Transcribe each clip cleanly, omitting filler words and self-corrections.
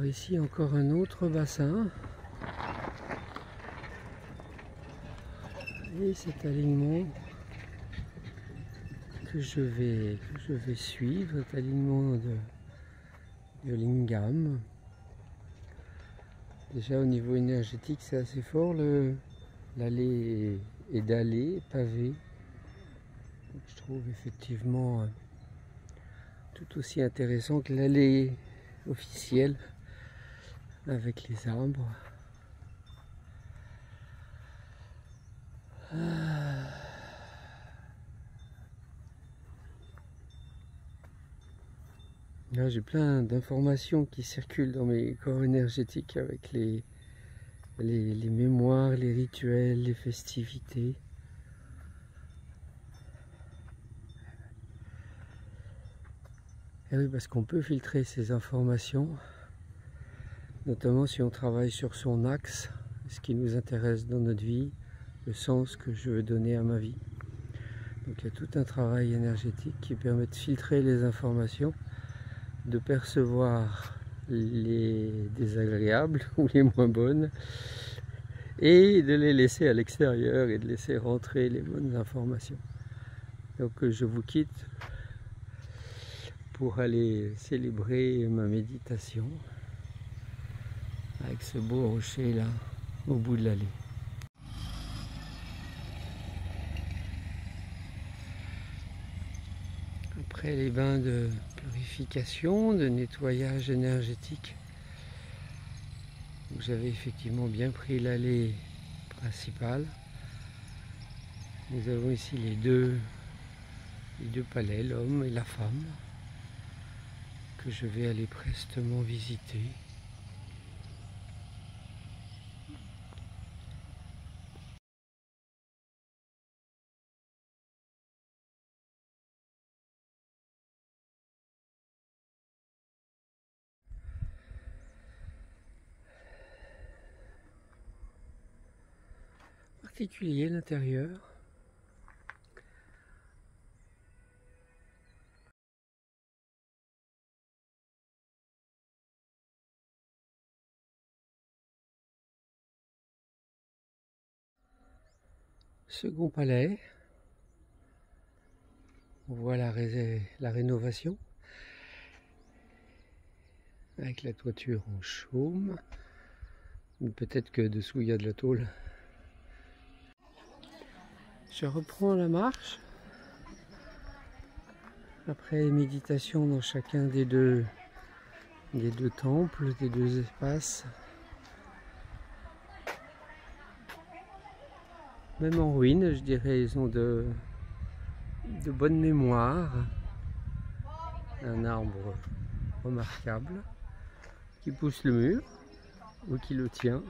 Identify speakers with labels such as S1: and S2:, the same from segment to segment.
S1: Alors ici encore un autre bassin. Et cet alignement que je vais suivre, cet alignement de lingam. Déjà au niveau énergétique c'est assez fort, l'allée est dallée, pavée. Donc, je trouve effectivement tout aussi intéressant que l'allée officielle avec les arbres. Là j'ai plein d'informations qui circulent dans mes corps énergétiques avec les mémoires, les rituels, les festivités. Et oui, parce qu'on peut filtrer ces informations, notamment si on travaille sur son axe, ce qui nous intéresse dans notre vie, le sens que je veux donner à ma vie. Donc il y a tout un travail énergétique qui permet de filtrer les informations, de percevoir les désagréables ou les moins bonnes, et de les laisser à l'extérieur et de laisser rentrer les bonnes informations. Donc je vous quitte pour aller célébrer ma méditation avec ce beau rocher là au bout de l'allée. Après les bains de purification, de nettoyage énergétique, j'avais effectivement bien pris l'allée principale. Nous avons ici les deux palais, l'homme et la femme, que je vais aller prestement visiter. Particulier l'intérieur. Second palais. On voit la rénovation avec la toiture en chaume. Peut-être que dessous il y a de la tôle. Je reprends la marche après méditation dans chacun des deux temples, des deux espaces. Même en ruine, je dirais, ils ont de bonnes mémoires. Un arbre remarquable qui pousse le mur ou qui le tient.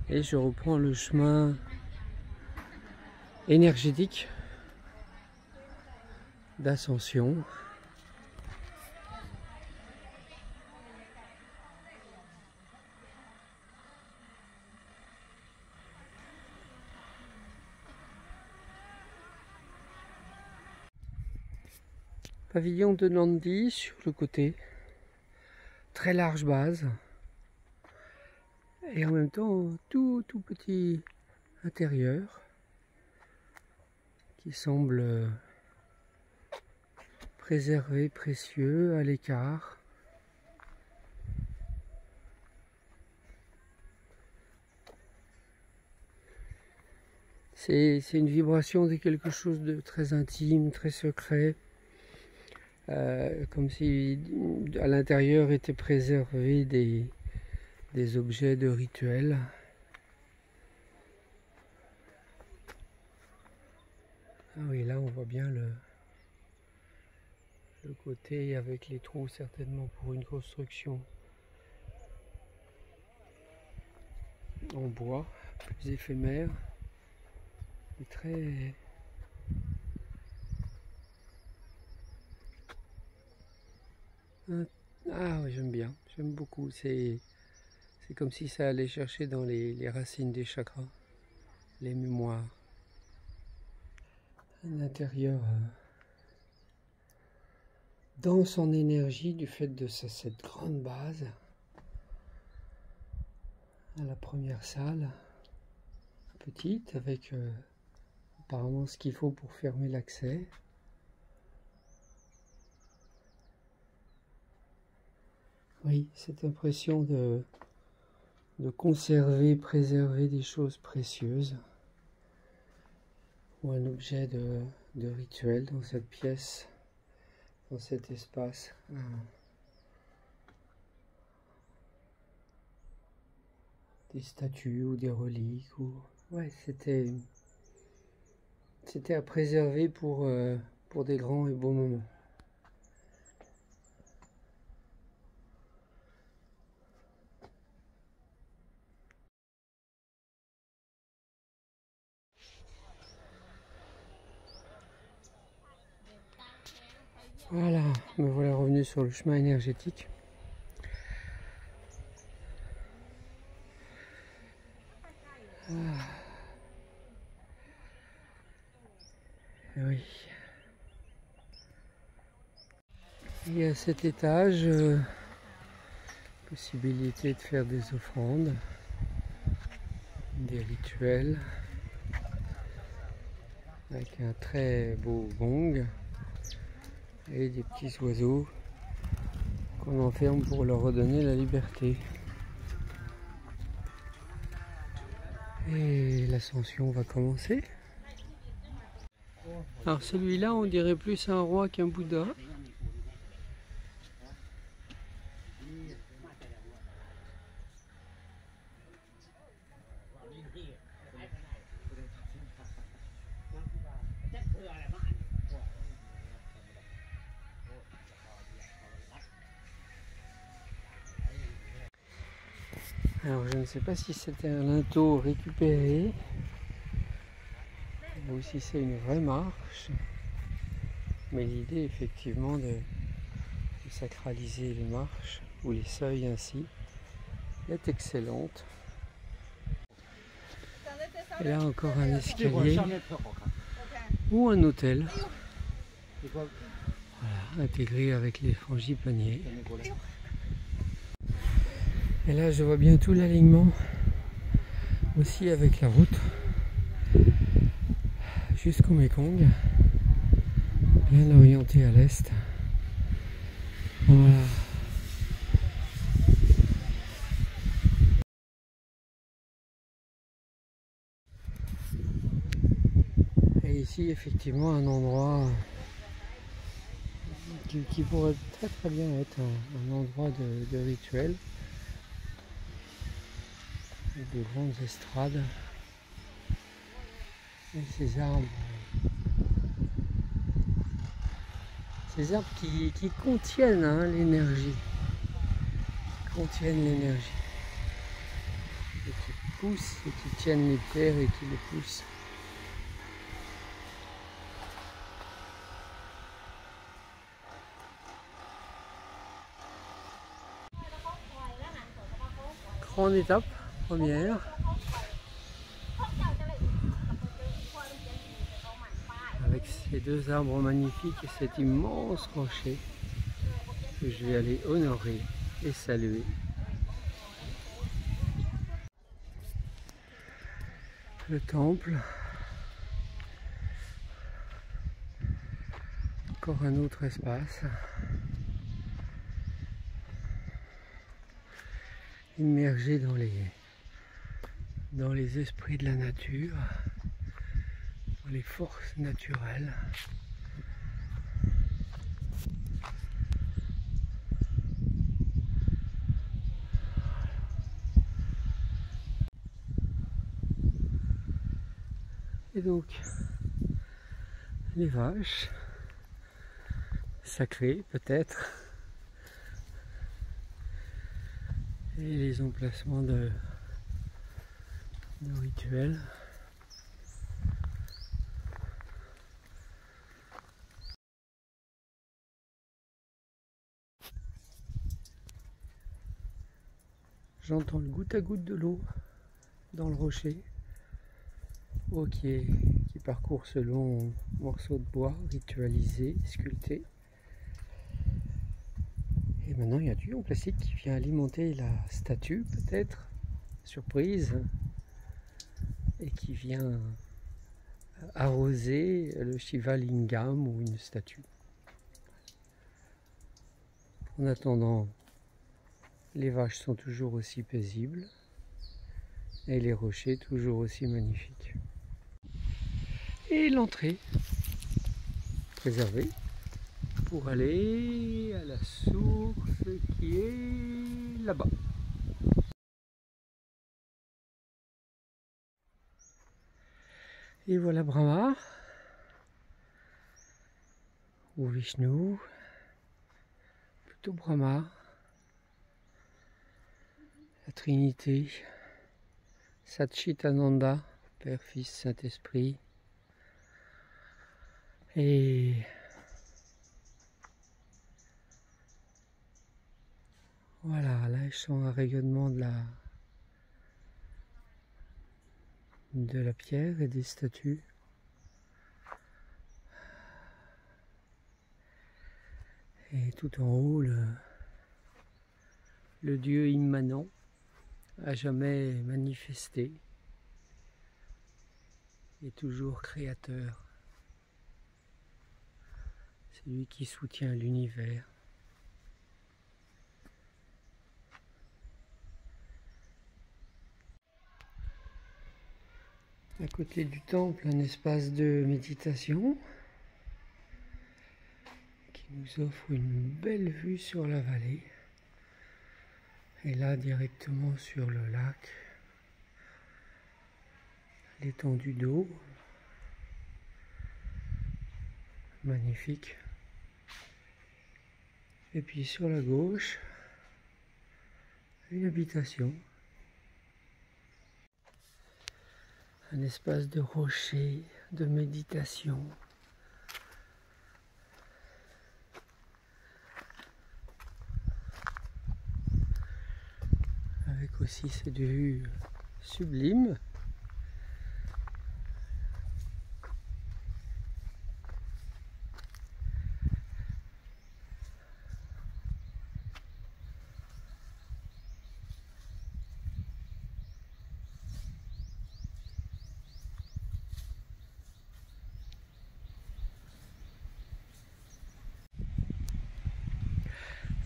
S1: Et je reprends le chemin énergétique d'ascension. Pavillon de Nandi sur le côté, très large base, et en même temps tout petit intérieur qui semble préservé, précieux, à l'écart. C'est une vibration de quelque chose de très intime, très secret. Comme si à l'intérieur étaient préservés des objets de rituel. Ah oui, là on voit bien le côté avec les trous, certainement pour une construction en bois, plus éphémère et très... Ah oui, j'aime bien, j'aime beaucoup. C'est comme si ça allait chercher dans les racines des chakras, les mémoires. Un intérieur dense en énergie du fait de cette grande base. à la première salle, petite, avec apparemment ce qu'il faut pour fermer l'accès. Oui, cette impression de conserver, préserver des choses précieuses, ou un objet de rituel dans cette pièce, dans cet espace. Des statues ou des reliques, ou ouais, c'était à préserver pour des grands et beaux moments. Voilà, me voilà revenu sur le chemin énergétique. Oui. Et à cet étage, possibilité de faire des offrandes, des rituels, avec un très beau gong et des petits oiseaux qu'on enferme pour leur redonner la liberté. Et l'ascension va commencer. Alors celui-là, on dirait plus un roi qu'un Bouddha. Alors je ne sais pas si c'était un linteau récupéré ou si c'est une vraie marche, mais l'idée effectivement de sacraliser les marches ou les seuils ainsi est excellente. Et là encore un escalier ou un hôtel, voilà, intégré avec les frangipaniers. Et là je vois bien tout l'alignement aussi avec la route jusqu'au Mekong, bien orienté à l'est. Voilà. Et ici effectivement un endroit qui pourrait très bien être un endroit de rituel, avec de grandes estrades et ces arbres qui contiennent l'énergie, et qui poussent et qui tiennent les terres et qui les poussent. Grande étape, première. Avec ces deux arbres magnifiques et cet immense rocher que je vais aller honorer et saluer. Le temple. Encore un autre espace. Immergé dans les esprits de la nature, dans les forces naturelles. Et donc, les vaches, sacrées peut-être, et les emplacements de rituels. J'entends le goutte à goutte de l'eau dans le rocher, eau qui parcourt ce long morceau de bois ritualisé, sculpté. Et maintenant il y a du en plastique qui vient alimenter la statue peut-être, surprise et qui vient arroser le Shiva Lingam ou une statue. En attendant, les vaches sont toujours aussi paisibles et les rochers toujours aussi magnifiques. Et l'entrée préservée pour aller à la source qui est là-bas. Et voilà Brahma ou Vishnu, plutôt Brahma, la Trinité, Satchitananda, Père, Fils, Saint-Esprit. Et voilà, là je sens un rayonnement de la pierre et des statues. Et tout en haut, le Dieu immanent, à jamais manifesté, est toujours créateur. C'est lui qui soutient l'univers. À côté du temple, un espace de méditation qui nous offre une belle vue sur la vallée. Et là, directement sur le lac, l'étendue d'eau, magnifique. Et puis sur la gauche, une habitation. Un espace de rocher, de méditation. Avec aussi cette vue sublime.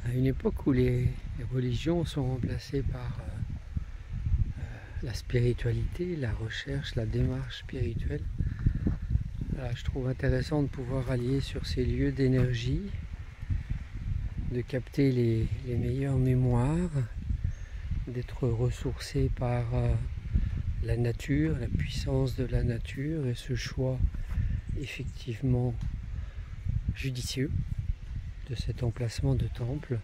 S1: À une époque où les religions sont remplacées par la spiritualité, la recherche, la démarche spirituelle, voilà, je trouve intéressant de pouvoir allier sur ces lieux d'énergie, de capter les meilleures mémoires, d'être ressourcé par la nature, la puissance de la nature et ce choix effectivement judicieux de cet emplacement de temple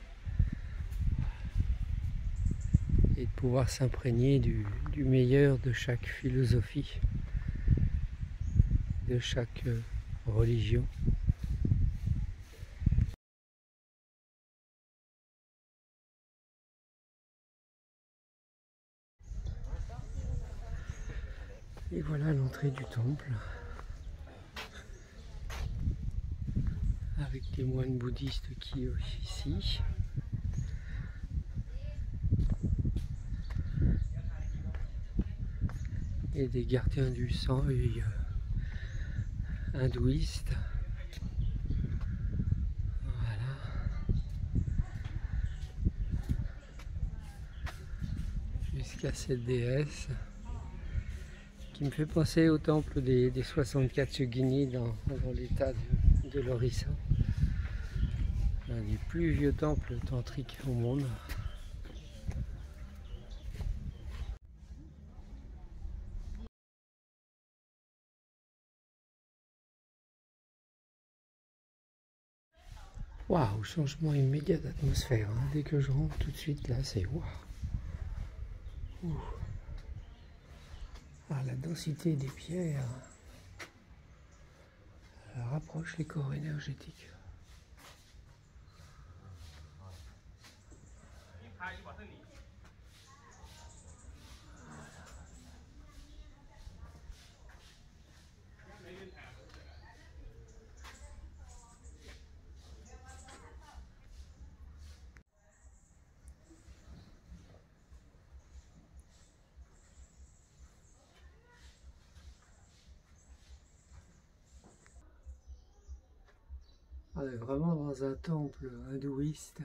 S1: et de pouvoir s'imprégner du meilleur de chaque philosophie, de chaque religion. Et voilà l'entrée du temple avec des moines bouddhistes qui officient. Et des gardiens du seuil hindouistes. Voilà. Jusqu'à cette déesse qui me fait penser au temple des 64 Yogini dans l'état de l'Orissa. Un des plus vieux temples tantriques au monde. Waouh, changement immédiat d'atmosphère. Hein. Dès que je rentre tout de suite là, c'est waouh. Ah, la densité des pierres rapproche les corps énergétiques. On est vraiment dans un temple hindouiste.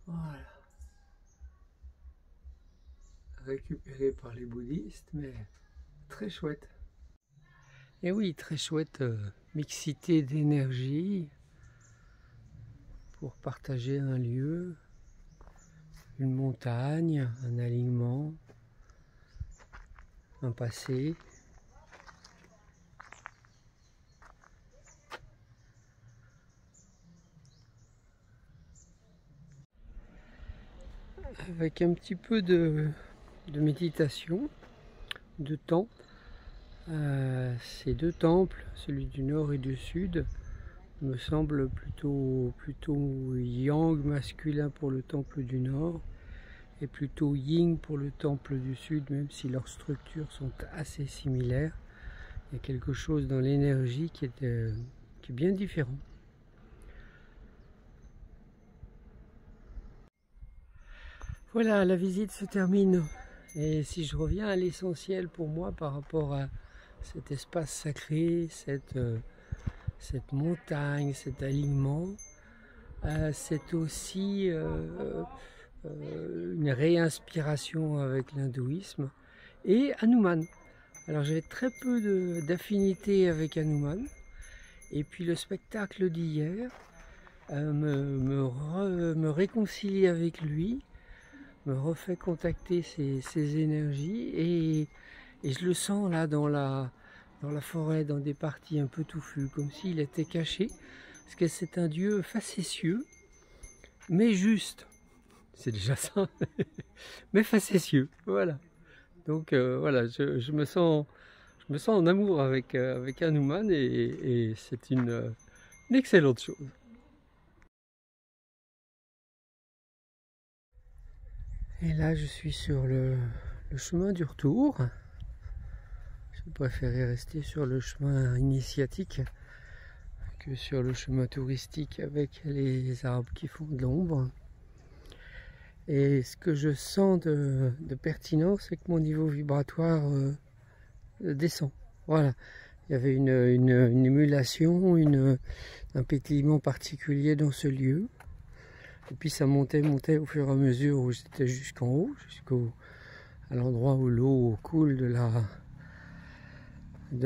S1: Voilà. Récupéré par les bouddhistes, mais très chouette. Et oui, très chouette mixité d'énergie pour partager un lieu, une montagne, un alignement, un passé. Avec un petit peu de méditation, de temps. Ces deux temples, celui du nord et du sud, me semblent plutôt yang masculin pour le temple du nord et plutôt yin pour le temple du sud, même si leurs structures sont assez similaires. Il y a quelque chose dans l'énergie qui est bien différent. Voilà, la visite se termine. Et si je reviens à l'essentiel pour moi par rapport à cet espace sacré, cette montagne, cet alignement, c'est aussi une réinspiration avec l'hindouisme et Hanuman. Alors j'avais très peu d'affinité avec Hanuman, et puis le spectacle d'hier me réconcilie avec lui, me refait contacter ses énergies, et je le sens là dans la forêt, dans des parties un peu touffues, comme s'il était caché, parce que c'est un dieu facétieux, mais juste. C'est déjà ça, mais facétieux, voilà. Donc voilà, je me sens en amour avec Hanuman, et c'est une excellente chose. Et là, je suis sur le chemin du retour. Je préférais rester sur le chemin initiatique que sur le chemin touristique avec les arbres qui font de l'ombre. Et ce que je sens de pertinent, c'est que mon niveau vibratoire descend. Voilà, il y avait une émulation, un pétillement particulier dans ce lieu. Et puis ça montait au fur et à mesure où j'étais jusqu'en haut, à l'endroit où l'eau coule de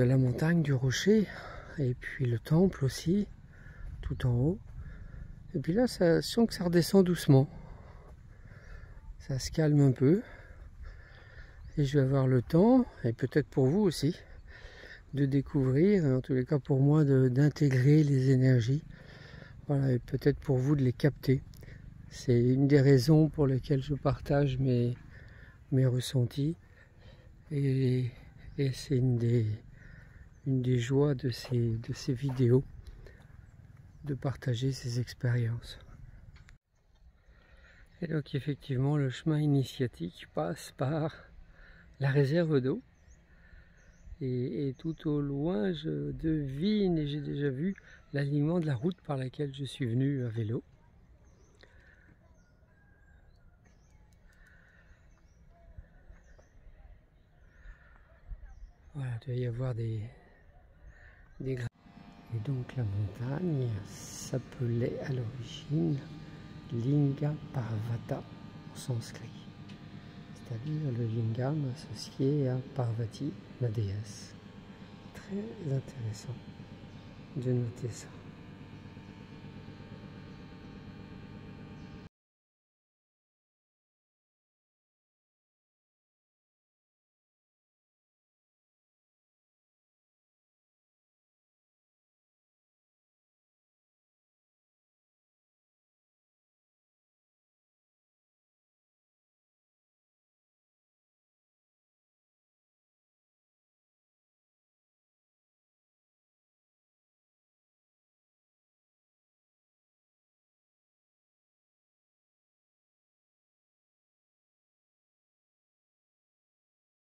S1: la montagne, du rocher. Et puis le temple aussi, tout en haut. Et puis là, je sens que ça redescend doucement. Ça se calme un peu. Et je vais avoir le temps, et peut-être pour vous aussi, de découvrir, en tous les cas pour moi, d'intégrer les énergies. Voilà, et peut-être pour vous de les capter. C'est une des raisons pour lesquelles je partage mes ressentis. Et c'est une des joies de ces vidéos, de partager ces expériences. Et donc effectivement, le chemin initiatique passe par la réserve d'eau. Et tout au loin, je devine, et j'ai déjà vu, l'alignement de la route par laquelle je suis venu à vélo. Voilà, il doit y avoir des grains. Et donc la montagne s'appelait à l'origine Linga Parvata en sanskrit. C'est-à-dire le lingam associé à Parvati, la déesse. Très intéressant de noter ça.